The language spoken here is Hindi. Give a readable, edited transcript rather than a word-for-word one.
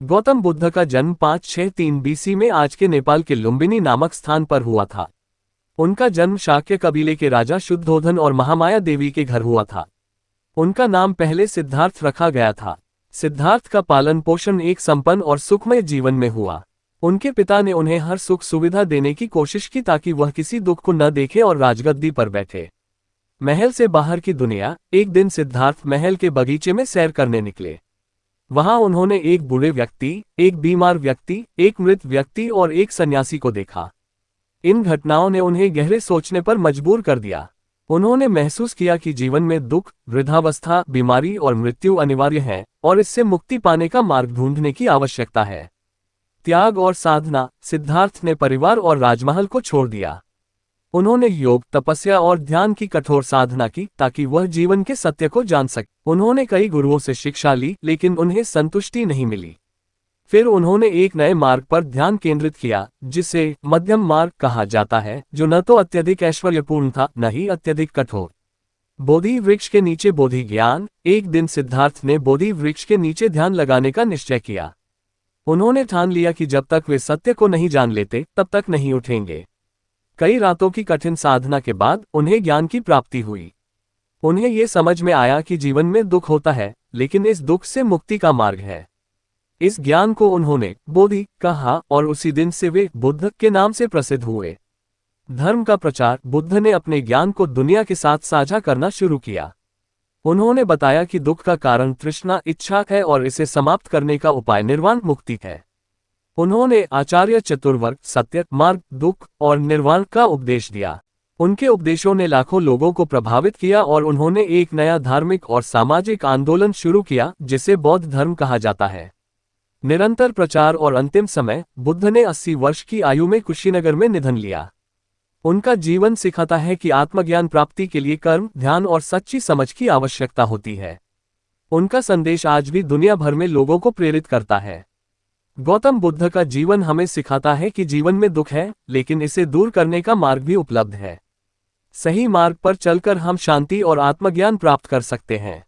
गौतम बुद्ध का जन्म 563 बीसी में आज के नेपाल के लुम्बिनी नामक स्थान पर हुआ था। उनका जन्म शाक्य कबीले के राजा शुद्धोधन और महामाया देवी के घर हुआ था। उनका नाम पहले सिद्धार्थ रखा गया था। सिद्धार्थ का पालन पोषण एक संपन्न और सुखमय जीवन में हुआ। उनके पिता ने उन्हें हर सुख सुविधा देने की कोशिश की ताकि वह किसी दुख को न देखे और राजगद्दी पर बैठे। महल से बाहर की दुनिया। एक दिन सिद्धार्थ महल के बगीचे में सैर करने निकले। वहां उन्होंने एक बूढ़े व्यक्ति, एक बीमार व्यक्ति, एक मृत व्यक्ति और एक सन्यासी को देखा। इन घटनाओं ने उन्हें गहरे सोचने पर मजबूर कर दिया। उन्होंने महसूस किया कि जीवन में दुख, वृद्धावस्था, बीमारी और मृत्यु अनिवार्य है और इससे मुक्ति पाने का मार्ग ढूंढने की आवश्यकता है। त्याग और साधना। सिद्धार्थ ने परिवार और राजमहल को छोड़ दिया। उन्होंने योग, तपस्या और ध्यान की कठोर साधना की ताकि वह जीवन के सत्य को जान सके। उन्होंने कई गुरुओं से शिक्षा ली लेकिन उन्हें संतुष्टि नहीं मिली। फिर उन्होंने एक नए मार्ग पर ध्यान केंद्रित किया जिसे मध्यम मार्ग कहा जाता है, जो न तो अत्यधिक ऐश्वर्यपूर्ण था न ही अत्यधिक कठोर। बोधि वृक्ष के नीचे बोधि ज्ञान। एक दिन सिद्धार्थ ने बोधि वृक्ष के नीचे ध्यान लगाने का निश्चय किया। उन्होंने ठान लिया कि जब तक वे सत्य को नहीं जान लेते तब तक नहीं उठेंगे। कई रातों की कठिन साधना के बाद उन्हें ज्ञान की प्राप्ति हुई। उन्हें ये समझ में आया कि जीवन में दुख होता है लेकिन इस दुख से मुक्ति का मार्ग है। इस ज्ञान को उन्होंने बोधि कहा और उसी दिन से वे बुद्ध के नाम से प्रसिद्ध हुए। धर्म का प्रचार। बुद्ध ने अपने ज्ञान को दुनिया के साथ साझा करना शुरू किया। उन्होंने बताया कि दुख का कारण तृष्णा, इच्छा है और इसे समाप्त करने का उपाय निर्वाण मुक्ति है। उन्होंने आचार्य चतुर्वर्ग, सत्य, मार्ग, दुख और निर्वाण का उपदेश दिया। उनके उपदेशों ने लाखों लोगों को प्रभावित किया और उन्होंने एक नया धार्मिक और सामाजिक आंदोलन शुरू किया जिसे बौद्ध धर्म कहा जाता है। निरंतर प्रचार और अंतिम समय। बुद्ध ने 80 वर्ष की आयु में कुशीनगर में निधन लिया। उनका जीवन सिखाता है कि आत्मज्ञान प्राप्ति के लिए कर्म, ध्यान और सच्ची समझ की आवश्यकता होती है। उनका संदेश आज भी दुनिया भर में लोगों को प्रेरित करता है। गौतम बुद्ध का जीवन हमें सिखाता है कि जीवन में दुख है लेकिन इसे दूर करने का मार्ग भी उपलब्ध है। सही मार्ग पर चलकर हम शांति और आत्मज्ञान प्राप्त कर सकते हैं।